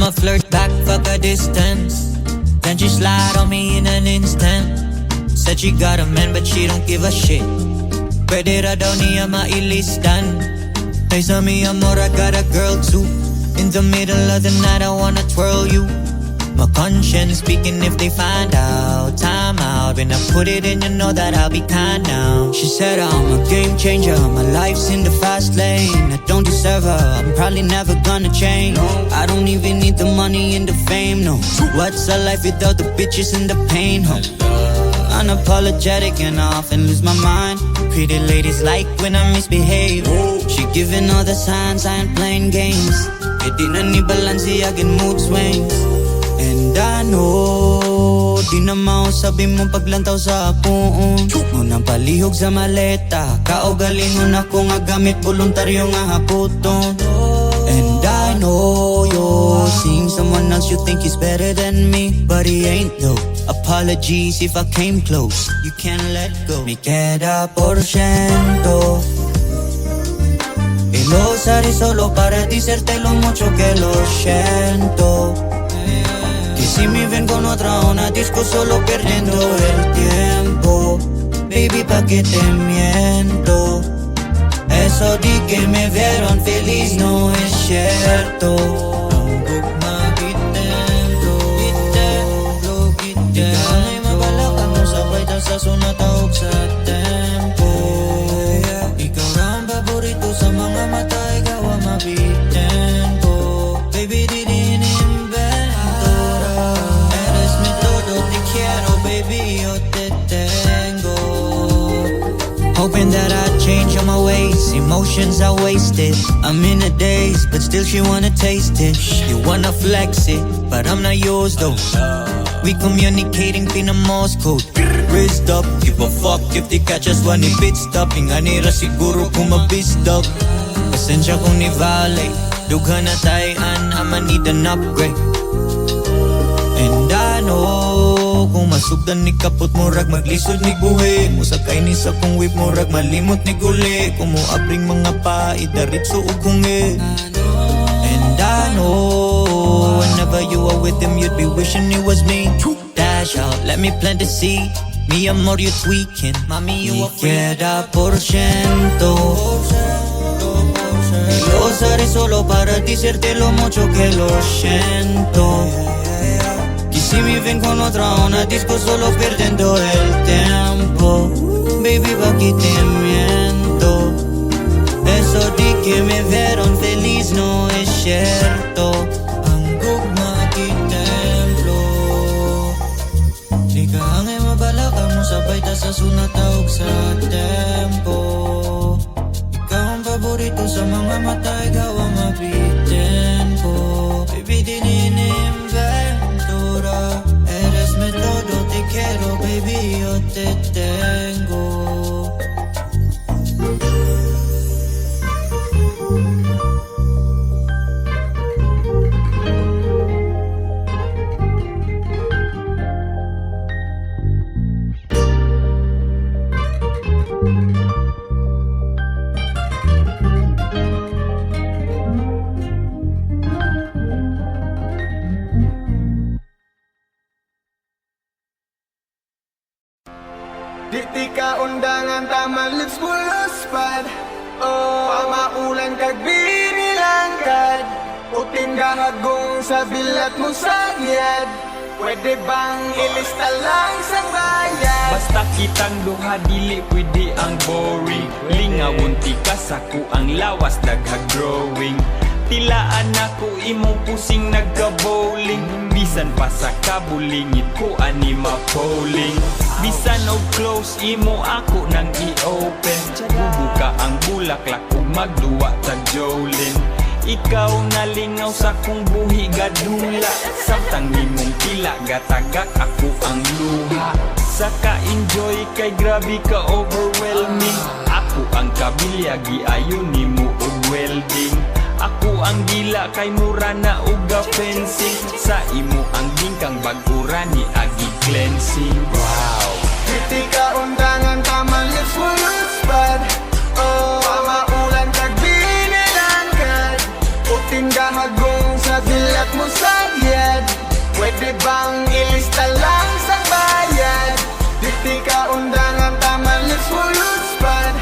I'ma flirt back, fuck a distance. Then she slide on me in an instant. Said she got a man but she don't give a shit. Pwede ra daw niya mailistan. Taysa mi amor, I got a girl too. In the middle of the night I wanna twirl you. My conscience speaking if they find out. Time out, when I put it in you know that I'll be kind now. She said I'm a game changer, my life's in the fast lane. I don't deserve her, I'm probably never gonna change. I don't even need the money and the fame, no. What's a life without the bitches and the pain, huh? Unapologetic and I often lose my mind. Pretty ladies like when I misbehave. She giving all the signs I ain't playing games. Di na ni Balenciaga mood swings. And I know di na mausabi mo paglantaw sa puon. Munang palihog sa maleta. Kaugalingon ako nga gamit voluntaryo nga haputon. And I know you're seeing someone else you think is better than me, but he ain't though. Apologies if I came close, you can't let go. Mi queda por ciento. Y lo usaré solo para decirte lo mucho que lo siento. Que si me ven con otra una disco solo perdiendo el tiempo. Baby, pa' que te miento. Eso di que me vieron feliz no es cierto. Ikaw na'y mabalaka mo sabay ta sa sunataog sa tempo. Ikaw na ang paborito sa mga mata, ikaw ang mabitin ko. Baby, di din-invento. Eres mi todo, te quiero, baby, yo te tengo. Hoping that I change on my ways, emotions are wasted. I'm in a daze, but still she wanna taste it. You wanna flex it, but I'm not yours though. We communicating pina Morse code. Raised up, give a fuck if they catch us when it pit stop. Inganira siguro kung mabistop. Pasensya kung ni-violate. Dughan na tayan, I'ma need an upgrade. And I know kung masugdan ni kapot mo rag maglisod ni buhi. Musakay ni sa kung whip mo rag malimot ni guli. Kung mo abring mga paidarit suog hungi. And I know whenever you are with him, you'd be wishing it was me. Dash out, let me plant the seed. Mi amor, you tweaking. Mami, you a freak. Queda por ciento. Y lo usaré solo para decirte lo mucho que lo siento. Y si me ven con otra una disco solo perdiendo el tiempo. Baby, pa' que te miento. Eso di que me vieron feliz no es cierto. Hangay mabalaka mo sabay ta sa sunataog sa tempo. Ikaw ang paborito sa mga mata, ikaw ang mabitin ko. Baby, di ni-inventura. Eres mi todo, te quiero, baby, yo te tengo. Di ka undangan taman lips puluspad. Oh, pamaulan kag binilangkad. Puting gahagong sa bilat mo sagyad. Pwede bang ilista lang sa bayad? Basta kitang duha dili pwede ang boring. Lingawon ti ka sa ang lawas daghag growing. Tilaan ako imong pusing nagka-bowling. Bisan pa sa kabulingit ko ani ma-polling. Bisan og close imo ako nang i-open. Bubuka ang bulaklak ug magduwa tag Jolin. Ikaw nalingaw sa kong buhi gadula. Samtang nimong tila gatagak ako ang luha. Saka enjoy kay grabe ka overwhelming. Ako ang kabilyagi ayon nimo og welding. Ako ang gila kay mura na uga fencing. Sa imo ang bingkang bag-ura ni agi cleansing. Wow. Di ka undangan taman lips puluspad. Oh, pamaulan kag binilangkad. Puting gahagong sa bilat mo sa ilista lang sa bayad. Diti ka undangan taman let's full spad.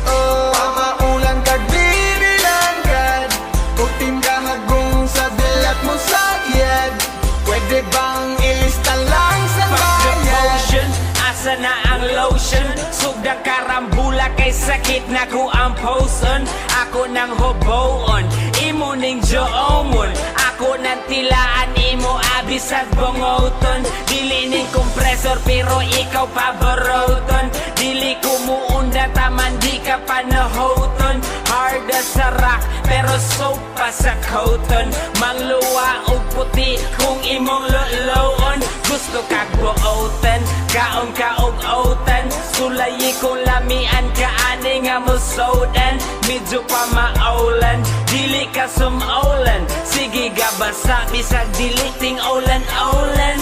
Oh, pamaulan kag binilanggad. Putin ka hagong sa bilat mo sagyad. Pwede bang ilista lang sa Fuck the bayad? potion, asa na ang lotion? Sugda karambula kay sakit na ko ang poson. Ako nang hoboon, imo ning joomon. Ako nang tilaan, imo abis at bongoton. Dili ning kompresor pero ikaw paboruton. Dili ko muunda taman di ka panahoton. Hard as sa rock pero soap pa sa cotton. Mangluwa og puti kung imong loloon. Gusto kag buotan, kaon ka og otan. Sulayi kung lamian ka ani nga mosodan. Medyo pa maulan, dili ka sumaulan. Sige gabasa bisag dili ting ulan-ulan.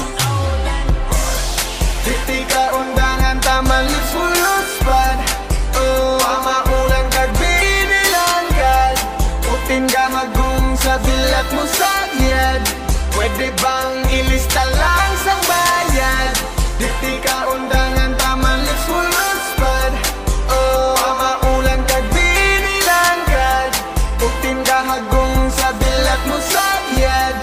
Diti ka undangan taman let's full spad. Oh, pamaulan kag binilanggad. Putin ka magong sa bilat mo sagyad. Pwede bang ilista lang sa bayad? Diti ka undangan taman let's full spad. Oh, pamaulan kag binilanggad. Putin ka hagong sa bilat mo sagyad.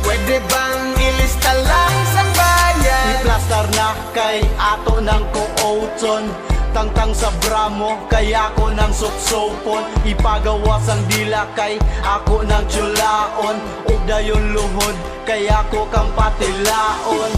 Pwede bang ilista lang sa bayad? Iplastar na kay ato ng kuoton. Tangtang sa bramo kay ako ng suksopon. Ipagawas ang dila kay ako ng tsulaon. Ug dayon luhod kay ako kang patilaon.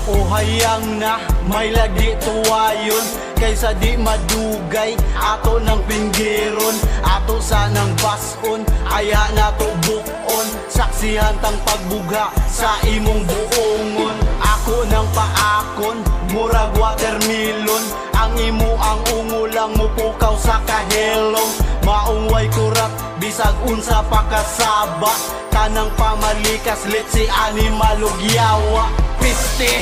O hayang na may lagi tuwayon. Kaysa di madugay ato ng pinggiron. Ato sanang bason aya na to bukon. Saksihan tang pagbugha sa imong buongon. Ako ng paakon murag watermelon. Ang imo ang ungulang mupukaw sa kahelong. Maungway kurat bisag unsa pa kasaba. Tanang pamalikas let's si animal ug yawa. Piste